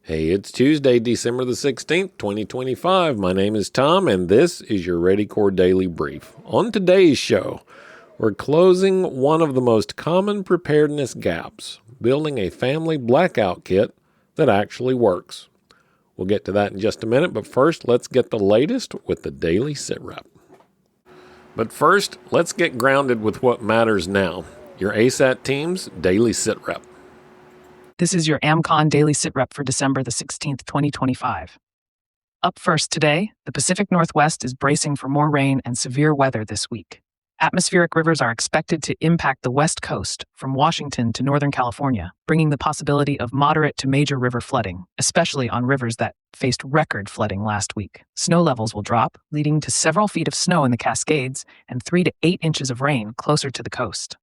Hey, it's Tuesday, December the 16th, 2025. My name is Tom, and this is your Ready Core Daily Brief. On today's show, we're closing one of the most common preparedness gaps, building a family blackout kit that actually works. We'll get to that in just a minute, but first, let's get the latest with the Daily Sit Rep. But first, let's get grounded with what matters now, your ASAT team's Daily Sit Rep. This is your AmCon Daily Sit Rep for December the 16th, 2025. Up first today, the Pacific Northwest is bracing for more rain and severe weather this week. Atmospheric rivers are expected to impact the West Coast from Washington to Northern California, bringing the possibility of moderate to major river flooding, especially on rivers that faced record flooding last week. Snow levels will drop, leading to several feet of snow in the Cascades and 3 to 8 inches of rain closer to the coast.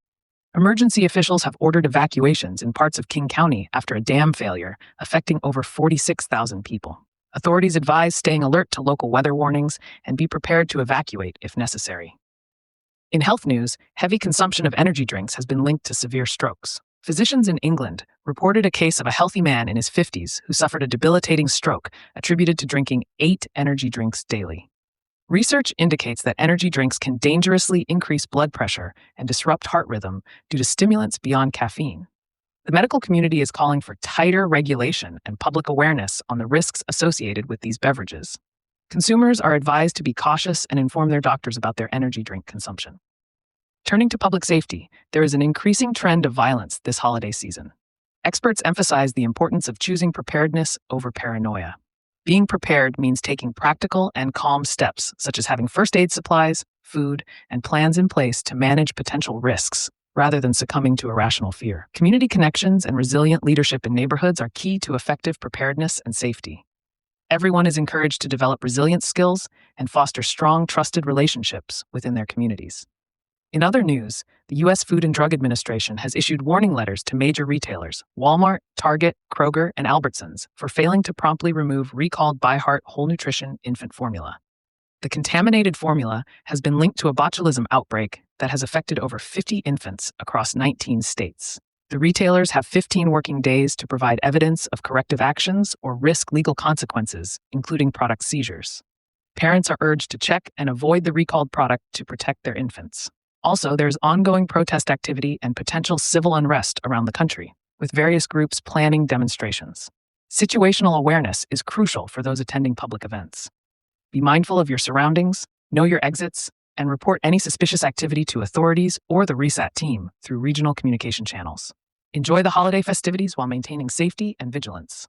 Emergency officials have ordered evacuations in parts of King County after a dam failure, affecting over 46,000 people. Authorities advise staying alert to local weather warnings and be prepared to evacuate if necessary. In health news, heavy consumption of energy drinks has been linked to severe strokes. Physicians in England reported a case of a healthy man in his 50s who suffered a debilitating stroke attributed to drinking 8 energy drinks daily. Research indicates that energy drinks can dangerously increase blood pressure and disrupt heart rhythm due to stimulants beyond caffeine. The medical community is calling for tighter regulation and public awareness on the risks associated with these beverages. Consumers are advised to be cautious and inform their doctors about their energy drink consumption. Turning to public safety, there is an increasing trend of violence this holiday season. Experts emphasize the importance of choosing preparedness over paranoia. Being prepared means taking practical and calm steps, such as having first aid supplies, food, and plans in place to manage potential risks, rather than succumbing to irrational fear. Community connections and resilient leadership in neighborhoods are key to effective preparedness and safety. Everyone is encouraged to develop resilience skills and foster strong, trusted relationships within their communities. In other news, the U.S. Food and Drug Administration has issued warning letters to major retailers, Walmart, Target, Kroger, and Albertsons, for failing to promptly remove recalled ByHeart Whole Nutrition infant formula. The contaminated formula has been linked to a botulism outbreak that has affected over 50 infants across 19 states. The retailers have 15 working days to provide evidence of corrective actions or risk legal consequences, including product seizures. Parents are urged to check and avoid the recalled product to protect their infants. Also, there's ongoing protest activity and potential civil unrest around the country, with various groups planning demonstrations. Situational awareness is crucial for those attending public events. Be mindful of your surroundings, know your exits, and report any suspicious activity to authorities or the RESAT team through regional communication channels. Enjoy the holiday festivities while maintaining safety and vigilance.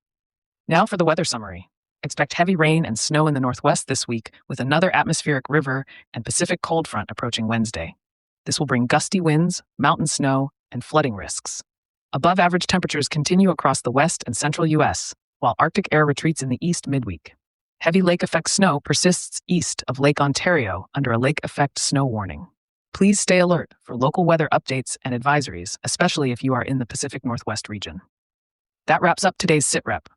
Now for the weather summary. Expect heavy rain and snow in the Northwest this week, with another atmospheric river and Pacific cold front approaching Wednesday. This will bring gusty winds, mountain snow, and flooding risks. Above-average temperatures continue across the west and central U.S., while Arctic air retreats in the east midweek. Heavy lake-effect snow persists east of Lake Ontario under a lake-effect snow warning. Please stay alert for local weather updates and advisories, especially if you are in the Pacific Northwest region. That wraps up today's Sit Rep.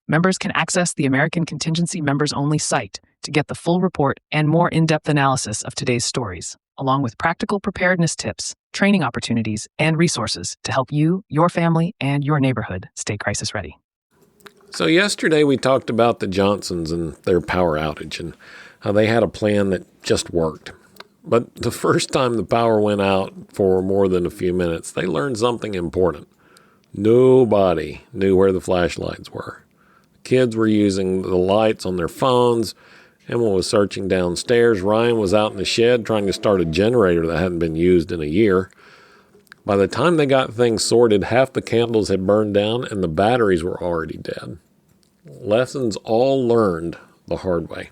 Members can access the American Contingency Members Only site to get the full report and more in-depth analysis of today's stories, along with practical preparedness tips, training opportunities, and resources to help you, your family, and your neighborhood stay crisis ready. So yesterday we talked about the Johnsons and their power outage and how they had a plan that just worked. But the first time the power went out for more than a few minutes, they learned something important. Nobody knew where the flashlights were. Kids were using the lights on their phones. Emma was searching downstairs. Ryan was out in the shed trying to start a generator that hadn't been used in a year. By the time they got things sorted, half the candles had burned down and the batteries were already dead. Lessons all learned the hard way.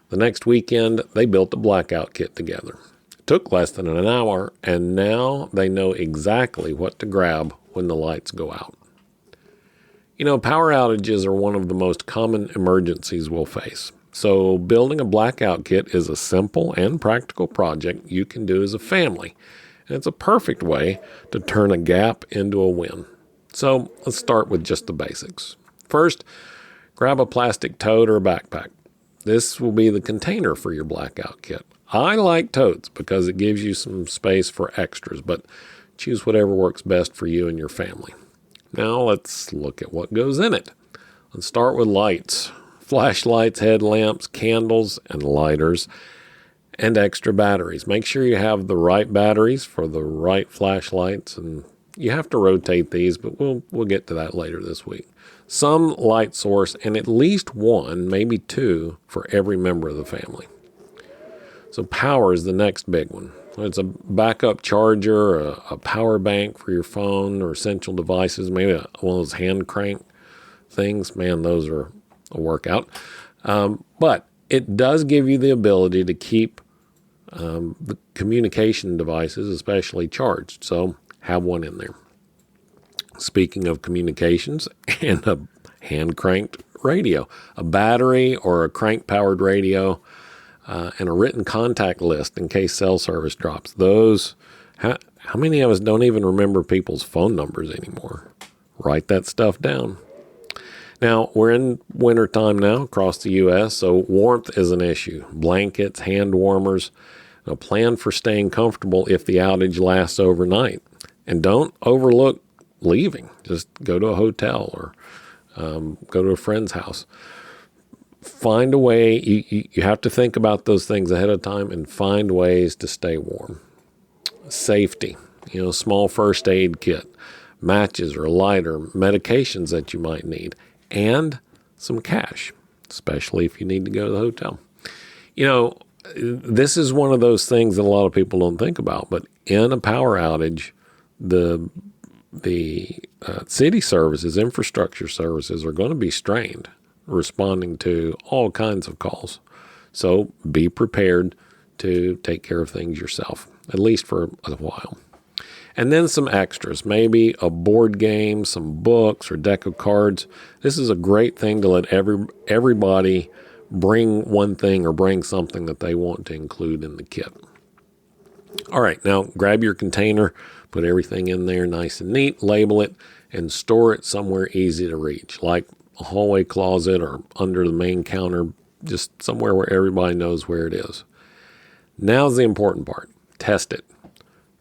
The next weekend, they built a blackout kit together. It took less than an hour, and now they know exactly what to grab when the lights go out. You know, power outages are one of the most common emergencies we'll face. So building a blackout kit is a simple and practical project you can do as a family. And it's a perfect way to turn a gap into a win. So let's start with just the basics. First, grab a plastic tote or a backpack. This will be the container for your blackout kit. I like totes because it gives you some space for extras, but choose whatever works best for you and your family. Now let's look at what goes in it. Let's start with lights. Flashlights, headlamps, candles, and lighters, and extra batteries. Make sure you have the right batteries for the right flashlights, and you have to rotate these, but we'll get to that later this week. Some light source, and at least one, maybe two, for every member of the family. So power is the next big one. It's a backup charger, a power bank for your phone or essential devices, maybe one of those hand crank things. Man, those are a workout. But it does give you the ability to keep the communication devices, especially charged. So have one in there. Speaking of communications, and a hand-cranked radio, a battery or a crank-powered radio, and a written contact list in case cell service drops. Those, how many of us don't even remember people's phone numbers anymore? Write that stuff down. Now, we're in wintertime now across the U.S., so warmth is an issue. Blankets, hand warmers. Now, plan for staying comfortable if the outage lasts overnight. And don't overlook leaving. Just go to a hotel or go to a friend's house. Find a way. You have to think about those things ahead of time and find ways to stay warm. Safety. Small first aid kit, matches or lighter, medications that you might need, and some cash, especially if you need to go to the hotel. This is one of those things that a lot of people don't think about, but in a power outage, the city services, infrastructure services are going to be strained responding to all kinds of calls. So be prepared to take care of things yourself, at least for a while. And then some extras, maybe a board game, some books, or deck of cards. This is a great thing to let everybody bring one thing or bring something that they want to include in the kit. All right, now grab your container, put everything in there nice and neat, label it, and store it somewhere easy to reach, like a hallway closet or under the main counter, just somewhere where everybody knows where it is. Now's the important part. Test it.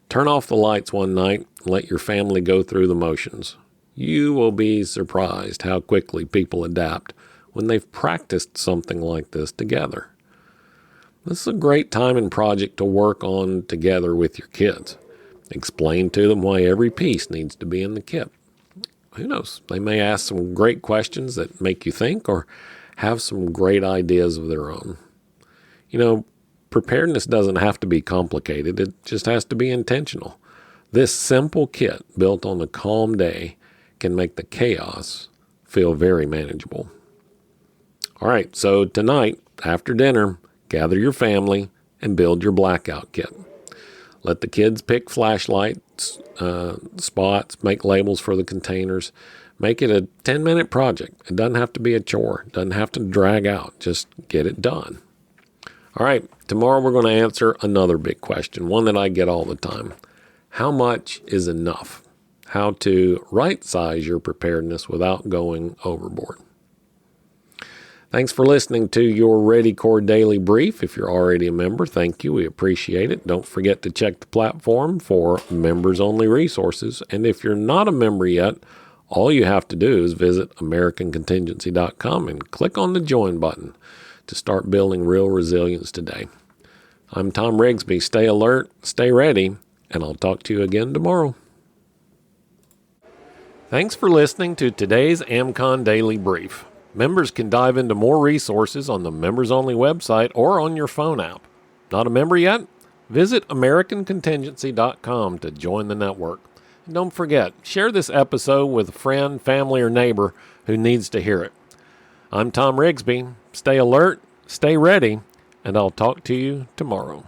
Turn off the lights one night and let your family go through the motions. You will be surprised how quickly people adapt when they've practiced something like this together. This is a great time and project to work on together with your kids. Explain to them why every piece needs to be in the kit. Who knows? They may ask some great questions that make you think or have some great ideas of their own. Preparedness doesn't have to be complicated. It just has to be intentional. This simple kit built on a calm day can make the chaos feel very manageable. All right, so tonight, after dinner, gather your family and build your blackout kit. Let the kids pick flashlight spots, make labels for the containers. Make it a 10-minute project. It doesn't have to be a chore. It doesn't have to drag out. Just get it done. All right, tomorrow we're going to answer another big question, one that I get all the time. How much is enough? How to right-size your preparedness without going overboard. Thanks for listening to your Ready Core Daily Brief. If you're already a member, thank you. We appreciate it. Don't forget to check the platform for members-only resources. And if you're not a member yet, all you have to do is visit AmericanContingency.com and click on the Join button to start building real resilience today. I'm Tom Rigsby. Stay alert, stay ready, and I'll talk to you again tomorrow. Thanks for listening to today's AmCon Daily Brief. Members can dive into more resources on the Members Only website or on your phone app. Not a member yet? Visit AmericanContingency.com to join the network. And don't forget, share this episode with a friend, family, or neighbor who needs to hear it. I'm Tom Rigsby. Stay alert, stay ready, and I'll talk to you tomorrow.